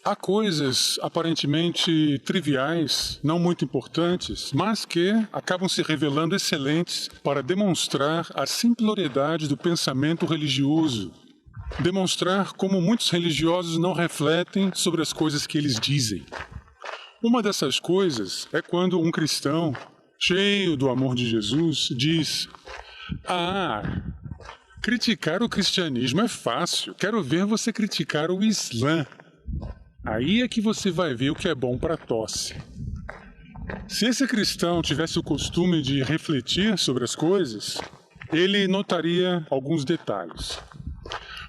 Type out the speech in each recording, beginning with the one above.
Há coisas aparentemente triviais, não muito importantes, mas que acabam se revelando excelentes para demonstrar a simploriedade do pensamento religioso, demonstrar como muitos religiosos não refletem sobre as coisas que eles dizem. Uma dessas coisas é quando um cristão, cheio do amor de Jesus, diz: criticar o cristianismo é fácil, quero ver você criticar o Islã. Aí é que você vai ver o que é bom para a tosse. Se esse cristão tivesse o costume de refletir sobre as coisas, ele notaria alguns detalhes.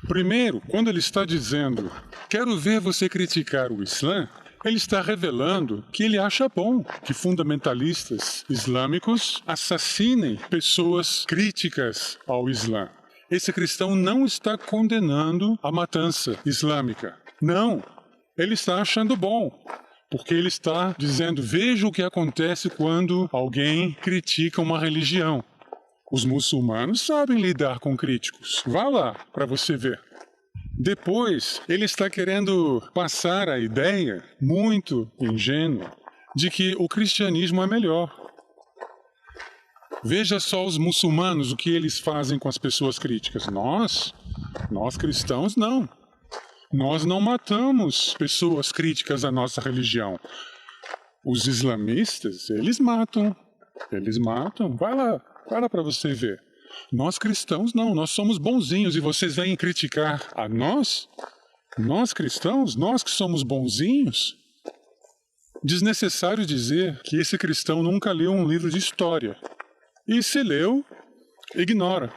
Primeiro, quando ele está dizendo, quero ver você criticar o Islã, ele está revelando que ele acha bom que fundamentalistas islâmicos assassinem pessoas críticas ao Islã. Esse cristão não está condenando a matança islâmica. Não. Ele está achando bom, porque ele está dizendo, veja o que acontece quando alguém critica uma religião. Os muçulmanos sabem lidar com críticos. Vá lá para você ver. Depois, ele está querendo passar a ideia, muito ingênua, de que o cristianismo é melhor. Veja só os muçulmanos, o que eles fazem com as pessoas críticas. Nós cristãos, não. Nós não matamos pessoas críticas à nossa religião. Os islamistas, eles matam. Vai lá para você ver. Nós cristãos não, nós somos bonzinhos e vocês vêm criticar a nós? Nós cristãos, nós que somos bonzinhos? Desnecessário dizer que esse cristão nunca leu um livro de história. E se leu, ignora.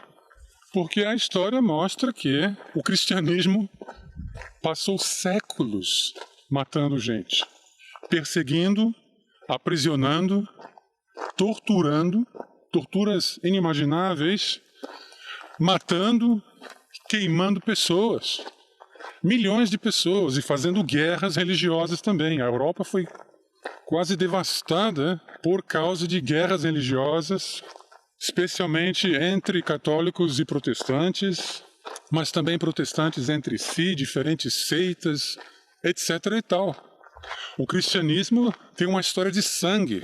Porque a história mostra que o cristianismo passou séculos matando gente, perseguindo, aprisionando, torturando, torturas inimagináveis, matando, queimando pessoas, milhões de pessoas e fazendo guerras religiosas também. A Europa foi quase devastada por causa de guerras religiosas, especialmente entre católicos e protestantes, mas também protestantes entre si, diferentes seitas, etc. e tal. O cristianismo tem uma história de sangue,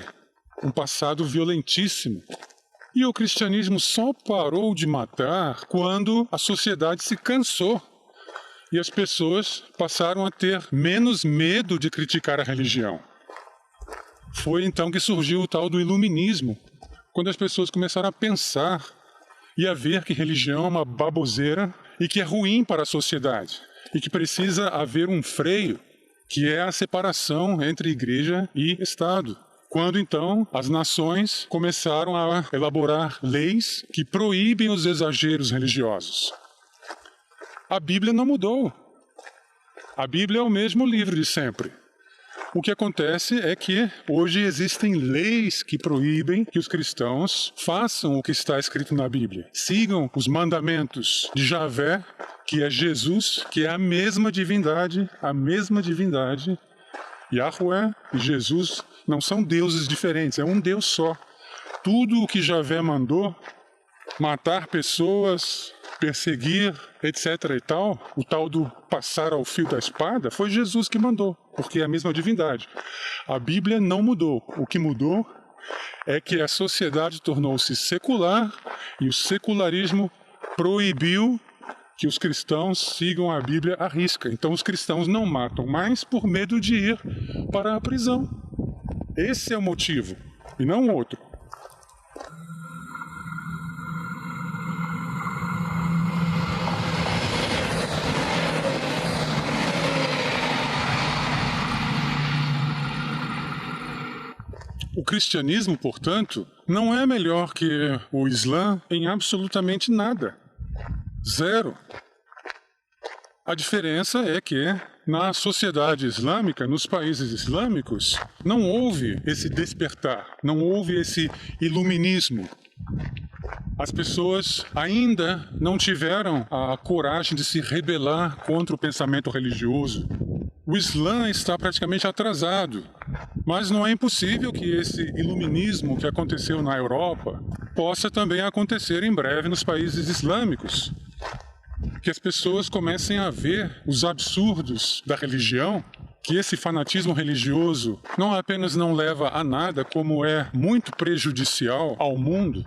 um passado violentíssimo. E o cristianismo só parou de matar quando a sociedade se cansou e as pessoas passaram a ter menos medo de criticar a religião. Foi então que surgiu o tal do iluminismo, quando as pessoas começaram a pensar e a ver que religião é uma baboseira e que é ruim para a sociedade e que precisa haver um freio, que é a separação entre igreja e Estado. Quando então as nações começaram a elaborar leis que proíbem os exageros religiosos. A Bíblia não mudou. A Bíblia é o mesmo livro de sempre. O que acontece é que hoje existem leis que proíbem que os cristãos façam o que está escrito na Bíblia. Sigam os mandamentos de Javé, que é Jesus, que é a mesma divindade. Yahweh e Jesus não são deuses diferentes, é um Deus só. Tudo o que Javé mandou, matar pessoas, perseguir, etc. e tal, o tal do passar ao fio da espada, foi Jesus que mandou, porque é a mesma divindade. A Bíblia não mudou. O que mudou é que a sociedade tornou-se secular e o secularismo proibiu que os cristãos sigam a Bíblia à risca. Então os cristãos não matam mais por medo de ir para a prisão. Esse é o motivo, e não outro. O cristianismo, portanto, não é melhor que o Islã em absolutamente nada. Zero. A diferença é que, na sociedade islâmica, nos países islâmicos, não houve esse despertar, não houve esse iluminismo. As pessoas ainda não tiveram a coragem de se rebelar contra o pensamento religioso. O Islã está praticamente atrasado, mas não é impossível que esse iluminismo que aconteceu na Europa possa também acontecer em breve nos países islâmicos. Que as pessoas comecem a ver os absurdos da religião que esse fanatismo religioso não apenas não leva a nada, como é muito prejudicial ao mundo,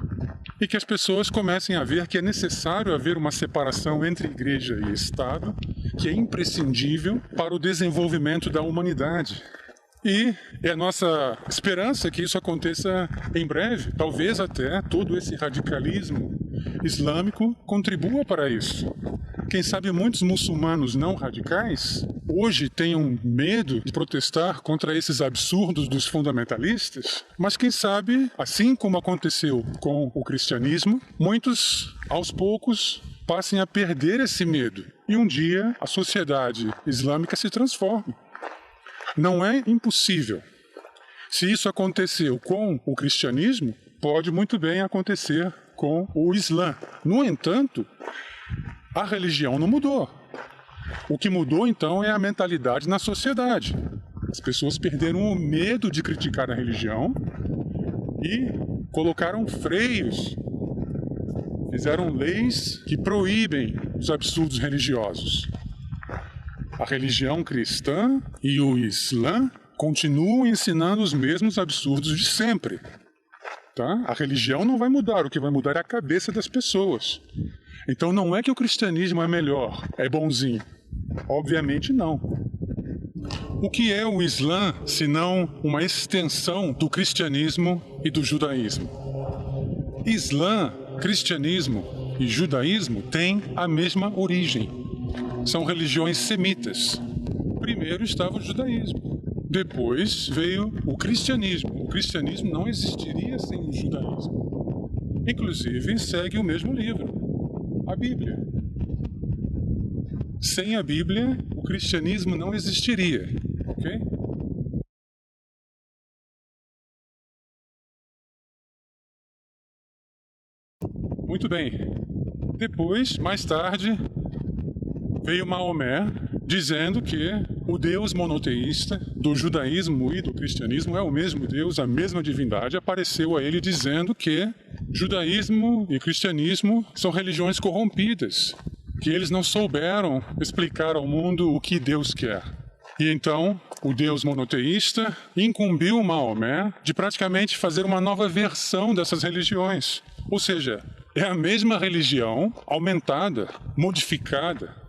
e que as pessoas comecem a ver que é necessário haver uma separação entre igreja e Estado, que é imprescindível para o desenvolvimento da humanidade. E é a nossa esperança que isso aconteça em breve. Talvez até todo esse radicalismo islâmico contribua para isso. Quem sabe muitos muçulmanos não radicais hoje tenham medo de protestar contra esses absurdos dos fundamentalistas, mas quem sabe, assim como aconteceu com o cristianismo, muitos, aos poucos, passem a perder esse medo e um dia a sociedade islâmica se transforme. Não é impossível. Se isso aconteceu com o cristianismo, pode muito bem acontecer com o Islã. No entanto, a religião não mudou. O que mudou, então, é a mentalidade na sociedade. As pessoas perderam o medo de criticar a religião e colocaram freios, fizeram leis que proíbem os absurdos religiosos. A religião cristã e o Islã continuam ensinando os mesmos absurdos de sempre. Tá? A religião não vai mudar, o que vai mudar é a cabeça das pessoas. Então não é que o cristianismo é melhor, é bonzinho. Obviamente não. O que é o Islã, senão uma extensão do cristianismo e do judaísmo? Islã, cristianismo e judaísmo têm a mesma origem. São religiões semitas. Primeiro estava o judaísmo. Depois veio o cristianismo. O cristianismo não existiria sem o judaísmo. Inclusive, segue o mesmo livro, a Bíblia. Sem a Bíblia, o cristianismo não existiria, ok? Muito bem. Depois, mais tarde, veio Maomé dizendo que o Deus monoteísta do judaísmo e do cristianismo é o mesmo Deus, a mesma divindade. Apareceu a ele dizendo que judaísmo e cristianismo são religiões corrompidas, que eles não souberam explicar ao mundo o que Deus quer. E então, o Deus monoteísta incumbiu Maomé de praticamente fazer uma nova versão dessas religiões. Ou seja, é a mesma religião aumentada, modificada.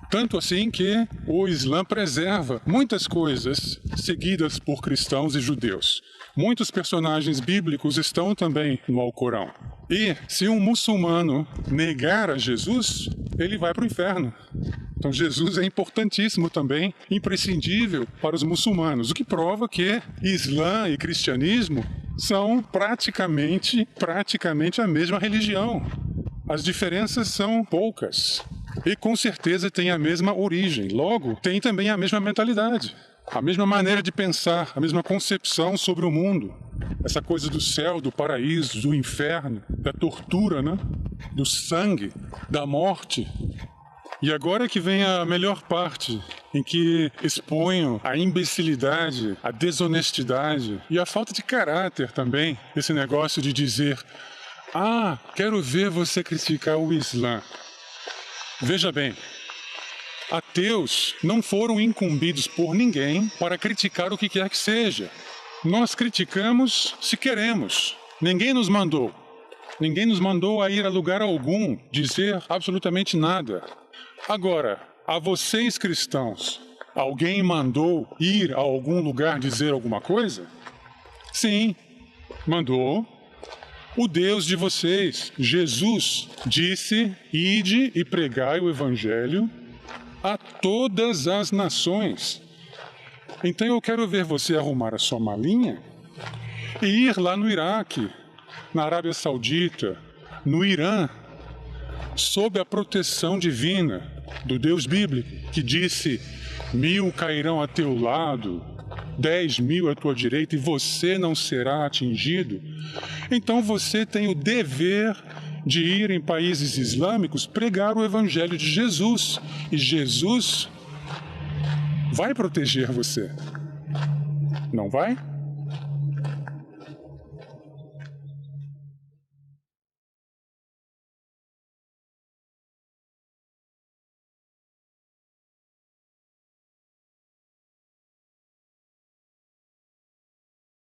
Tanto assim que o Islã preserva muitas coisas seguidas por cristãos e judeus. Muitos personagens bíblicos estão também no Alcorão. E se um muçulmano negar a Jesus, ele vai para o inferno. Então Jesus é importantíssimo também, imprescindível para os muçulmanos, o que prova que Islã e cristianismo são praticamente a mesma religião. As diferenças são poucas. E com certeza tem a mesma origem. Logo, tem também a mesma mentalidade, a mesma maneira de pensar, a mesma concepção sobre o mundo. Essa coisa do céu, do paraíso, do inferno, da tortura, né? Do sangue, da morte. E agora que vem a melhor parte, em que exponho a imbecilidade, a desonestidade e a falta de caráter também, esse negócio de dizer: ah, quero ver você criticar o Islã. Veja bem, ateus não foram incumbidos por ninguém para criticar o que quer que seja. Nós criticamos se queremos. Ninguém nos mandou. Ninguém nos mandou a ir a lugar algum, dizer absolutamente nada. Agora, a vocês cristãos, alguém mandou ir a algum lugar dizer alguma coisa? Sim, mandou. O Deus de vocês, Jesus, disse: ide e pregai o Evangelho a todas as nações. Então eu quero ver você arrumar a sua malinha e ir lá no Iraque, na Arábia Saudita, no Irã, sob a proteção divina do Deus bíblico, que disse: 1000 cairão a teu lado, 10.000 à tua direita, e você não será atingido. Então você tem o dever de ir em países islâmicos pregar o Evangelho de Jesus. E Jesus vai proteger você. Não vai?